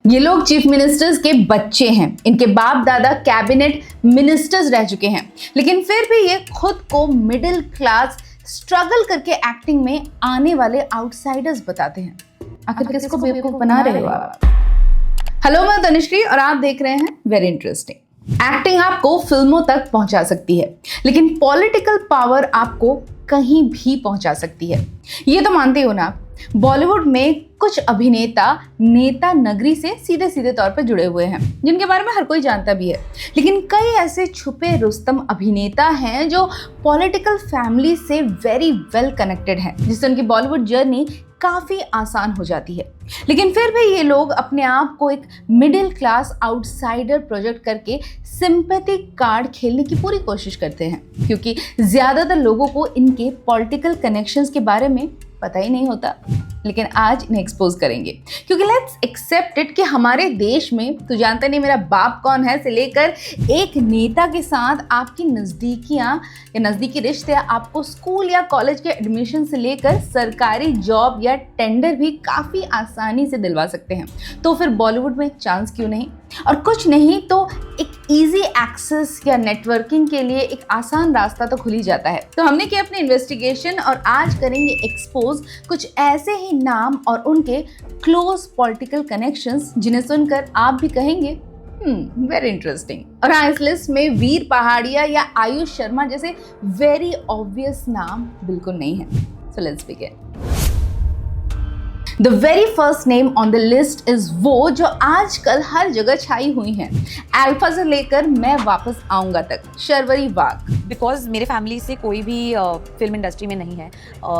ये लोग chief ministers के बच्चे हैं, इनके बाप दादा कैबिनेट मिनिस्टर्स रह चुके हैं, लेकिन फिर भी ये खुद को मिडिल क्लास स्ट्रगल करके एक्टिंग में आने वाले आउटसाइडर्स बताते हैं। आखिर किसको बेवकूफ बना रहे हो आप? हेलो, मैं तनुश्री और आप देख रहे हैं वेरी इंटरेस्टिंग। एक्टिंग आपको फिल्मों तक पहुंचा सकती है, लेकिन पॉलिटिकल पावर आपको कहीं भी पहुंचा सकती है। ये तो मानते हो ना? बॉलीवुड में कुछ अभिनेता नेता नगरी से सीधे सीधे तौर पर जुड़े हुए हैं, जिनके बारे में हर कोई जानता भी है, लेकिन कई ऐसे छुपे रुस्तम अभिनेता हैं जो पॉलिटिकल फैमिली से वेरी वेल कनेक्टेड हैं, जिससे उनकी बॉलीवुड जर्नी काफ़ी आसान हो जाती है। लेकिन फिर भी ये लोग अपने आप को एक मिडिल क्लास आउटसाइडर प्रोजेक्ट करके सिंपैथी कार्ड खेलने की पूरी कोशिश करते हैं, क्योंकि ज़्यादातर लोगों को इनके पॉलिटिकल कनेक्शंस के बारे में पता ही नहीं होता। लेकिन आज इन्हें एक्सपोज करेंगे, क्योंकि लेट्स एक्सेप्ट इट कि हमारे देश में तो जानते नहीं मेरा बाप कौन है से लेकर एक नेता के साथ आपकी नज़दीकियाँ या नज़दीकी रिश्ते, आपको स्कूल या कॉलेज के एडमिशन से लेकर सरकारी जॉब या टेंडर भी काफ़ी आसानी से दिलवा सकते हैं। तो फिर बॉलीवुड में चांस क्यों नहीं? और कुछ नहीं तो एक इजी एक्सेस या नेटवर्किंग के लिए एक आसान रास्ता तो खुल ही जाता है। तो हमने किया अपनी इन्वेस्टिगेशन और आज करेंगे एक्सपोज कुछ ऐसे ही नाम और उनके क्लोज पॉलिटिकल कनेक्शंस, जिन्हें सुनकर आप भी कहेंगे वेरी इंटरेस्टिंग। और हाँ, इस लिस्ट में वीर पहाड़िया या आयुष शर्मा जैसे वेरी ऑब्वियस नाम बिल्कुल नहीं है। So let's begin. The very first name on the list is वो जो आजकल हर जगह छाई हुई हैं, अल्फा से लेकर मैं वापस आऊंगा तक, शर्वरी वाघ। बिकॉज मेरे फैमिली से कोई भी फिल्म इंडस्ट्री में नहीं है,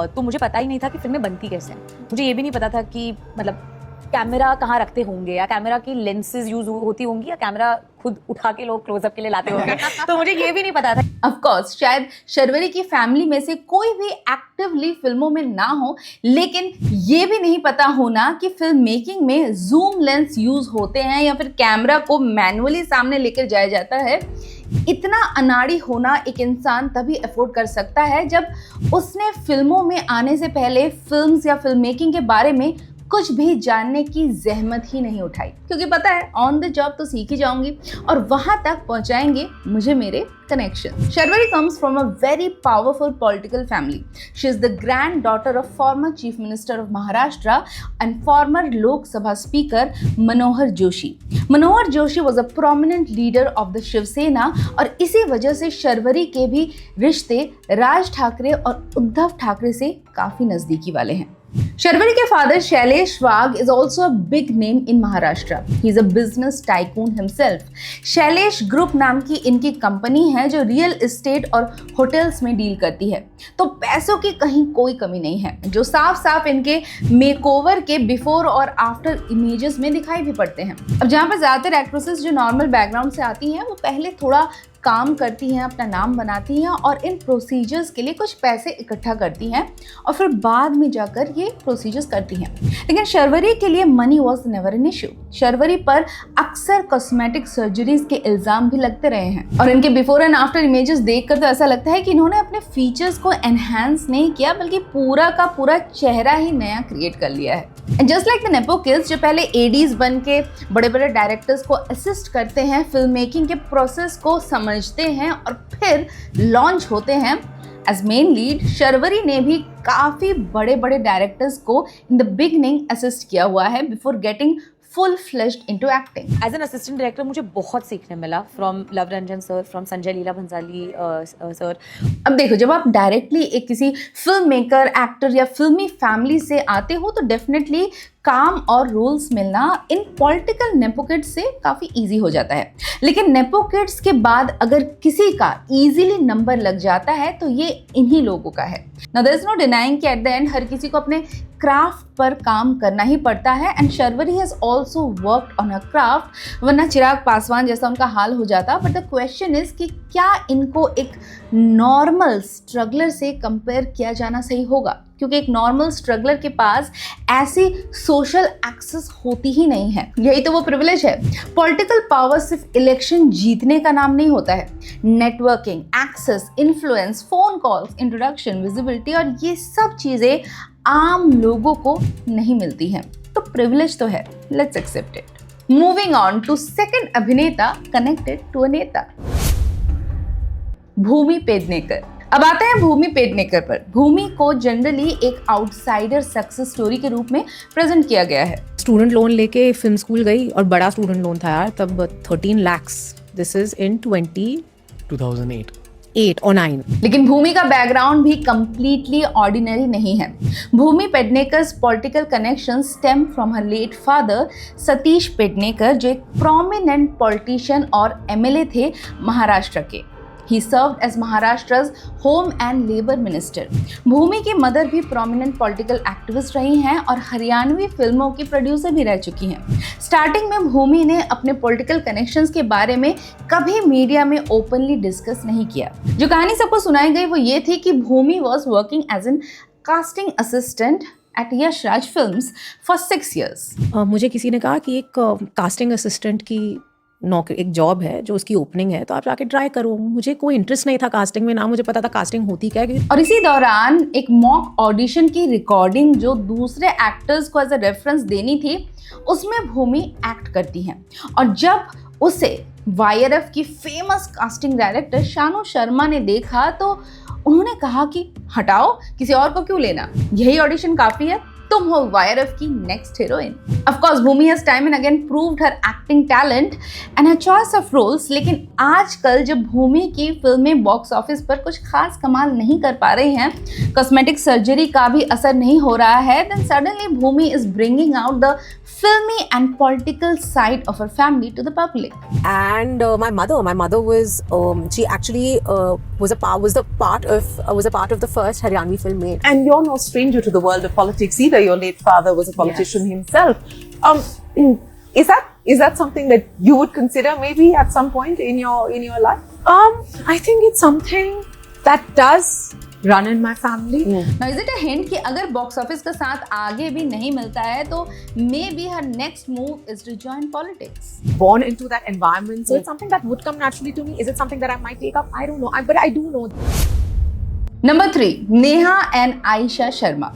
तो मुझे पता ही नहीं था कि फिल्में बनती कैसे हैं। मुझे ये भी नहीं पता था कि मतलब कैमरा कहाँ रखते होंगे, या कैमरा की लेंसेज यूज होती होंगी, या कैमरा खुद उठा के लोग क्लोजअप के लिए लाते होंगे। तो मुझे ये भी नहीं पता था। ऑफ कोर्स शायद शर्वरी की फैमिली में से कोई भी एक्टिवली फिल्मों में ना हो, लेकिन ये भी नहीं पता होना कि फिल्म मेकिंग में जूम लेंस यूज होते हैं या फिर कैमरा को मैनुअली सामने लेकर जाया जाता है। इतना अनाड़ी होना एक इंसान तभी अफोर्ड कर सकता है जब उसने फिल्मों में आने से पहले फिल्म्स या फिल्म मेकिंग के बारे में कुछ भी जानने की जहमत ही नहीं उठाई, क्योंकि पता है ऑन द जॉब तो सीख ही जाऊंगी और वहां तक पहुंचाएंगे मुझे मेरे connection. Sharvari comes from a very powerful political family. She is the granddaughter of former chief minister of Maharashtra and former Lok Sabha speaker Manohar Joshi. Manohar Joshi was a prominent leader of the Shiv Sena, और इसी वजह से शर्वरी के भी रिश्ते राज ठाकरे और उद्धव ठाकरे से काफी नजदीकी वाले हैं। शर्वरी के father Shailesh Wagh is also a big name in Maharashtra. He is a business tycoon himself. Shailesh group नाम की इनकी कंपनी है जो रियल एस्टेट और होटल्स में डील करती है। तो पैसों की कहीं कोई कमी नहीं है, जो साफ साफ इनके मेकओवर के बिफोर और आफ्टर इमेजेस में दिखाई भी पड़ते हैं। अब जहाँ पर ज़्यादातर एक्ट्रेसेस जो नॉर्मल बैकग्राउंड से आती हैं, वो पहले थोड़ा काम करती हैं, अपना नाम बनाती हैं और इन प्रोसीजर्स के लिए कुछ पैसे इकट्ठा करती हैं और फिर बाद में जाकर ये प्रोसीजर्स करती हैं। लेकिन शर्वरी के लिए money was never an issue. Sharvari पर अक्सर कॉस्मेटिक सर्जरीज के इल्जाम भी लगते रहे हैं, और इनके बिफोर एंड आफ्टर इमेजेस देखकर तो ऐसा लगता है कि इन्होंने अपने फीचर्स को एनहांस नहीं किया, बल्कि पूरा का पूरा चेहरा ही नया क्रिएट कर लिया है। And just like the nepo kids जो पहले एडीज बन के बड़े बड़े डायरेक्टर्स को असिस्ट करते हैं, फिल्म मेकिंग के प्रोसेस को समझते हैं और फिर लॉन्च होते हैं एज मेन लीड, शर्वरी ने भी काफ़ी बड़े बड़े डायरेक्टर्स को इन द बिगनिंग असिस्ट किया हुआ है before getting full fleshed into acting. As an assistant director मुझे बहुत सीखने मिला from Luv Ranjan sir, from Sanjay Leela Bhansali sir. अब देखो, जब आप डायरेक्टली एक किसी फिल्म मेकर, एक्टर या फिल्मी फैमिली से आते हो तो डेफिनेटली काम और रोल्स मिलना इन पॉलिटिकल नेपो किड्स से काफ़ी इजी हो जाता है। लेकिन नेपो किड्स के बाद अगर किसी का इजीली नंबर लग जाता है तो ये इन्हीं लोगों का है। Now there is no denying कि एट द एंड हर किसी को अपने क्राफ्ट पर काम करना ही पड़ता है, and Sharvari has also worked on her craft, वरना चिराग पासवान जैसा उनका हाल हो जाता। बट द क्वेश्चन इज कि क्या इनको एक नॉर्मल स्ट्रगलर से कंपेयर किया जाना सही होगा, क्योंकि एक नॉर्मल स्ट्रगलर के पास ऐसी सोशल एक्सेस होती ही नहीं है। यही तो वो प्रिविलेज है। पॉलिटिकल पावर सिर्फ इलेक्शन जीतने का नाम नहीं होता है। Networking, access, influence, phone calls, introduction, visibility, और ये सब चीज़ें आम लोगों को नहीं मिलती हैं। तो प्रिविलेज तो है, let's accept it. Moving on to second abhineta connected to a neta, Bhumi Pednekar. अब आते हैं भूमि पेडनेकर पर। भूमि को जनरली एक आउटसाइडर सक्सेस स्टोरी के रूप में प्रेजेंट किया गया है। स्टूडेंट लोन लेके फिल्म स्कूल गई और बड़ा स्टूडेंट लोन था यार, तब 13 lakhs। दिस इज इन 2008 और 9। लेकिन भूमि का बैकग्राउंड भी कंप्लीटली ऑर्डिनरी नहीं है। Bhumi Pednekar's political connection stem from her late father Satish Pednekar, जो एक प्रोमिनेंट पॉलिटिशियन और एमएलए थे महाराष्ट्र के। He served as Maharashtra's Home and Labour Minister. भूमि की मदर भी प्रोमिनेंट पॉलिटिकल एक्टिविस्ट रही हैं और हरियाणवी फिल्मों की प्रोड्यूसर भी रह चुकी हैं। स्टार्टिंग में भूमि ने अपने पॉलिटिकल कनेक्शंस के बारे में कभी मीडिया में ओपनली डिस्कस नहीं किया। जो कहानी सबको सुनाई गई वो ये थी कि Bhumi was working as an casting assistant at Yash Raj Films for 6 years. मुझे किसी ने कहा कि एक कास्टिंग असिस्टेंट की नौकरी, एक जॉब है जो उसकी ओपनिंग है, तो आप जाके ट्राई करो। मुझे कोई इंटरेस्ट नहीं था कास्टिंग में, ना मुझे पता था कास्टिंग होती क्या है। और इसी दौरान एक मॉक ऑडिशन की रिकॉर्डिंग जो दूसरे एक्टर्स को एज अ रेफरेंस देनी थी, उसमें भूमि एक्ट करती हैं। और जब उसे YRF की famous casting director Shanoo Sharma ने देखा तो उन्होंने कहा कि हटाओ, किसी और को क्यों लेना, यही ऑडिशन काफी है, तुम हो YRF की next heroine. Of course Bhumi has time and again proved her acting talent and her choice of roles. लेकिन आजकल जब भूमि की फिल्में बॉक्स ऑफिस पर कुछ खास कमाल नहीं कर पा रही हैं, कॉस्मेटिक सर्जरी का भी असर नहीं हो रहा है, then suddenly Bhumi is bringing out the filmy and political side of her family to the public. And my mother was she actually was a part of the first Haryanvi film made. And you're no stranger to the world of politics either. Your late father was a politician himself. Is that something that you would consider maybe at some point in your life? I think it's something that does run in my family. Now is it a hint कि अगर box office का साथ आगे भी नहीं मिलता है तो maybe her next move is to join politics? Born into that environment, so it's something that would come naturally to me. Is it something that I might take up? I don't know, but I do know. Number 3, Neha and Ayesha Sharma.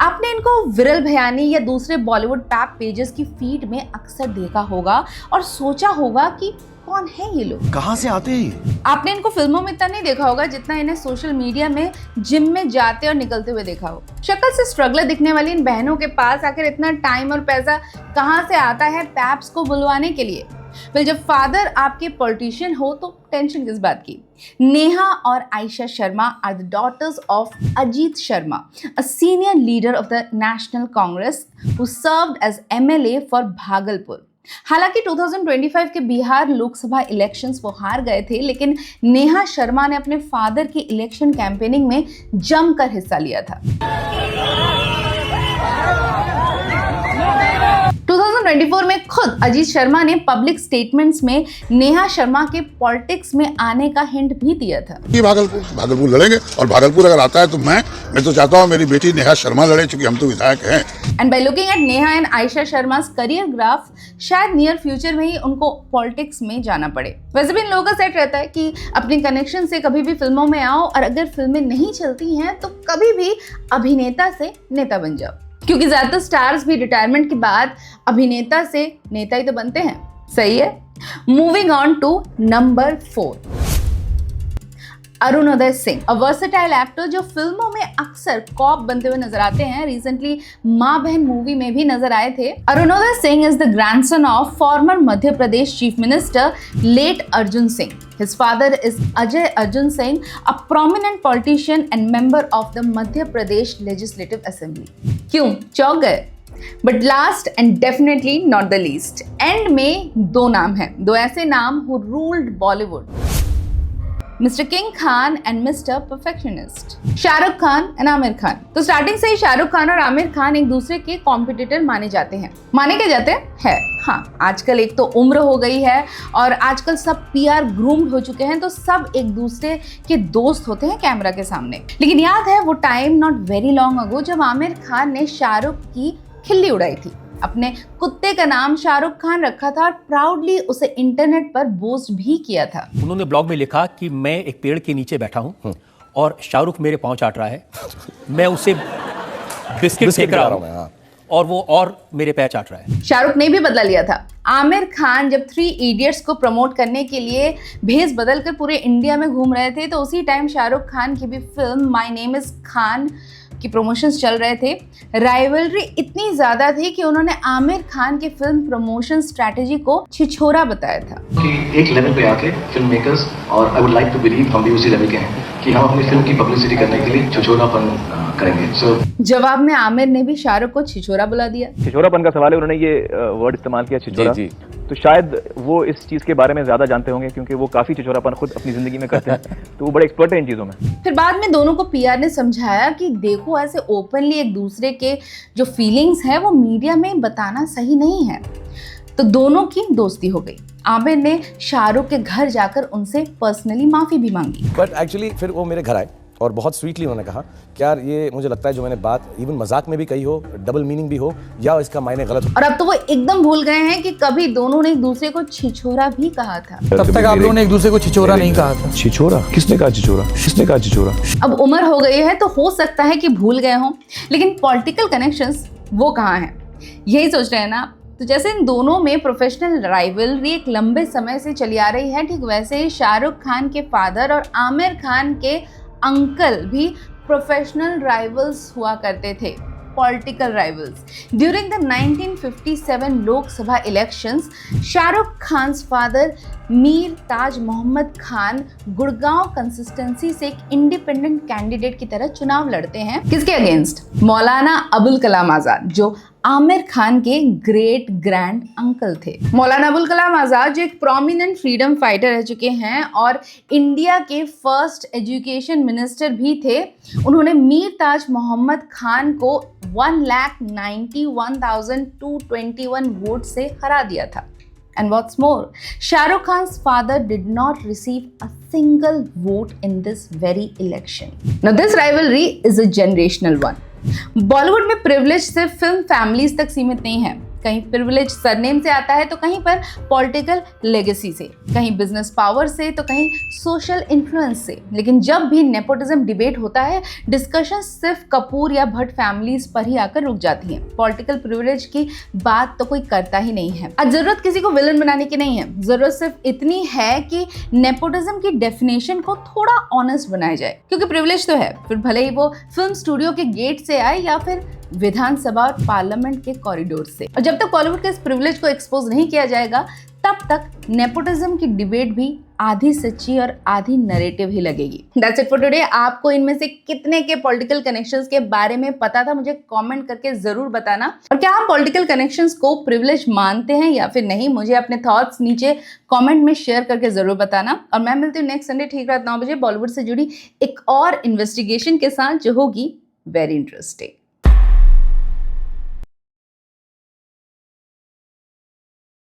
आपने इनको विरल भयानी या दूसरे Bollywood pipe pages की feed में अक्सर देखा होगा और सोचा होगा कि कौन है ये लोग, कहां से आते हैं। आपने इनको फिल्मों में इतना नहीं देखा होगा जितना इन्हें सोशल मीडिया में जिम में जाते और निकलते हुए देखा हो। शक्ल से स्ट्रगलर दिखने वाली इन बहनों के पास आखिर इतना टाइम और पैसा कहां से आता है पैप्स को बुलवाने के लिए? फिर जब फादर आपके पॉलिटिशियन हो तो टेंशन किस बात की? नेहा और Ayesha Sharma are the daughters of Ajit Sharma, a senior leader of the National Congress who served as MLA for Bhagalpur. हालांकि 2025 के बिहार लोकसभा इलेक्शंस वो हार गए थे, लेकिन नेहा शर्मा ने अपने फादर की इलेक्शन कैंपेनिंग में जमकर हिस्सा लिया था। 2024 में खुद अजीत शर्मा ने पब्लिक स्टेटमेंट्स में नेहा शर्मा के पॉलिटिक्स में आने का हिंट भी दिया था। भागलपुर लड़ेंगे और भागलपुर अगर आता है तो मैं तो चाहता हूँ मेरी बेटी नेहा शर्मा लड़े, क्योंकि हम तो विधायक हैं। And by looking at Neha and Aisha Sharma's career graph, शायद नियर फ्यूचर में ही उनको पॉलिटिक्स में जाना पड़े। वैसे भी इन लोगों का सेट रहता है कि अपने कनेक्शन से कभी भी फिल्मों में आओ और अगर फिल्में नहीं चलती हैं तो कभी भी अभिनेता से नेता बन जाओ, क्योंकि ज्यादातर स्टार्स भी रिटायरमेंट के बाद अभिनेता से नेता ही तो बनते हैं। सही है। Moving on to number 4, Arunoday Singh, a versatile actor जो फिल्मों में अक्सर कॉप बनते हुए नजर आते हैं। रिसेंटली माँ बहन मूवी में भी नजर आए थे। Arunoday Singh is the grandson of former Madhya Pradesh chief minister late Arjun Singh. His father is Ajay Arjun Singh, a prominent politician and member of the Madhya Pradesh Legislative Assembly. क्यों चौंक गए? But last and definitely not the least, and में 2 नाम हैं, 2 ऐसे नाम who ruled Bollywood. Mister king Khan and mister perfectionist, Shahrukh Khan and Aamir Khan. तो starting से ही शाहरुख खान और आमिर खान एक दूसरे के कॉम्पिटिटर माने जाते हैं। माने क्या जाते हैं? हाँ, आजकल एक तो उम्र हो गई है और आजकल सब PR ग्रूम्ड हो चुके हैं, तो सब एक दूसरे के दोस्त होते हैं कैमरा के सामने। लेकिन याद है वो time not very long ago जब आमिर खान ने शाहरुख की खिल्ली उड़ाई थी। अपने कुत्ते का नाम शाहरुख खान रखा था और प्राउडली उसे इंटरनेट पर बोस्ट भी किया था। उन्होंने ब्लॉग में लिखा कि मैं एक पेड़ के नीचे बैठा हूँ और शाहरुख मेरे पाँव चाट रहा है, मैं उसे बिस्किट फेंक रहा हूँ और वो और मेरे पैर चाट रहा है। शाहरुख ने भी बदला लिया था। आमिर खान जब 3 इडियट्स को प्रमोट करने के लिए भेस बदलकर पूरे इंडिया में घूम रहे थे, तो उसी टाइम शाहरुख खान की भी film my name is Khan की प्रमोशंस चल रहे थे। राइवलरी इतनी ज़्यादा थी कि उन्होंने आमिर खान की फिल्म प्रमोशन स्ट्रैटेजी को छिछोरा बताया था कि एक लेवल पे आके फिल्म मेकर्स, और I would like to believe हम भी उसी लेवल के हैं, कि हम अपनी फिल्म की पब्लिसिटी करने के लिए छिछोरापन करेंगे। सो जवाब में आमिर ने भी शाहरुख को छिछोरा बुला दिया। छिछोरापन का सवाल है, उन्होंने ये वर्ड इस्तेमाल किया छिछोरा। जी, जी। तो शायद वो इस चीज़ के बारे में ज़्यादा जानते होंगे, क्योंकि वो काफ़ी छिछोरापन खुद अपनी ज़िंदगी में करते हैं, तो वो बड़े एक्सपर्ट हैं इन चीज़ों में। फिर बाद में दोनों को पीआर ने समझाया कि देखो, ऐसे ओपनली एक दूसरे के जो फीलिंग्स हैं वो मीडिया में बताना सही नहीं है। तो दोनों की दोस्ती हो गई। आमिर ने शाहरुख के घर जाकर उनसे पर्सनली माफ़ी भी मांगी। बट एक्चुअली फिर वो मेरे घर आए और बहुत स्वीटली उन्होंने कहा कि यार ये मुझे लगता है जो मैंने बात इवन मजाक में भी कही हो, डबल मीनिंग भी हो, या इसका मायने गलत हो। और अब तो वो एकदम भूल गए हैं कि कभी दोनों ने एक दूसरे को छिछोरा भी कहा था। तब तक आप लोगों ने एक दूसरे को छिछोरा नहीं कहा था। छिछोरा? किसने कहा छिछोरा? किसने कहा छिछोरा? अब उम्र हो गई है तो हो सकता है कि भूल गए हों, लेकिन पॉलिटिकल कनेक्शंस वो कहाँ हैं, यही सोच रहे हैं ना। तो जैसे इन दोनों में प्रोफेशनल राइवलरी एक लंबे समय से चली आ रही है, ठीक वैसे ही शाहरुख खान के फादर और आमिर खान के अंकल भी प्रोफेशनल राइवल्स हुआ करते थे, political rivals. During the 1957 Lok Sabha elections, Shah Rukh Khan's father Mir Taj Mohammad Khan Gurgaon consistency से एक इंडिपेंडेंट कैंडिडेट की तरह चुनाव लड़ते हैं। किसके अगेंस्ट? मौलाना अबुल कलाम आज़ाद, जो आमिर खान के ग्रेट ग्रैंड अंकल थे। मौलाना अबुल कलाम आज़ाद जो एक प्रोमिनेंट फ्रीडम फाइटर रह चुके हैं और इंडिया के फर्स्ट एजुकेशन मिनिस्टर भी थे, उन्होंने मीर ताज मोहम्मद खान को 1,91,221 वोट से हरा दिया था। And what's more, Shah Rukh Khan's father did not receive a single vote in this very election. Now this rivalry is a generational one. Bollywood में प्रिविलेज सिर्फ फिल्म फैमिलीज तक सीमित नहीं है। कहीं प्रिविलेज सरनेम से आता है तो कहीं पर पॉलिटिकल लेगेसी से, कहीं बिजनेस पावर से तो कहीं सोशल इन्फ्लुएंस से। लेकिन जब भी नेपोटिज्म डिबेट होता है, डिस्कशन सिर्फ कपूर या भट्ट फैमिलीज पर ही आकर रुक जाती है। पॉलिटिकल प्रिविलेज की बात तो कोई करता ही नहीं है। आज जरूरत किसी को विलन बनाने की नहीं है, जरूरत सिर्फ इतनी है कि नेपोटिज्म की डेफिनेशन को थोड़ा ऑनेस्ट बनाया जाए। क्योंकि प्रिविलेज तो है, फिर भले ही वो फिल्म स्टूडियो के गेट से आए या फिर विधानसभा और पार्लियामेंट के कॉरिडोर से। और जब तक बॉलीवुड के इस प्रिविलेज को एक्सपोज नहीं किया जाएगा, तब तक नेपोटिज्म की डिबेट भी आधी सच्ची और आधी नरेटिव ही लगेगी। That's it for today. आपको इनमें से कितने के पॉलिटिकल कनेक्शंस के बारे में पता था, मुझे कमेंट करके जरूर बताना। और क्या आप पॉलिटिकल कनेक्शंस को प्रिविलेज मानते हैं या फिर नहीं, मुझे अपने थॉट्स नीचे कमेंट में शेयर करके जरूर बताना। और मैं मिलती हूँ नेक्स्ट संडे ठीक रात 9 बजे बॉलीवुड से जुड़ी एक और इन्वेस्टिगेशन के साथ, जो होगी वेरी इंटरेस्टिंग।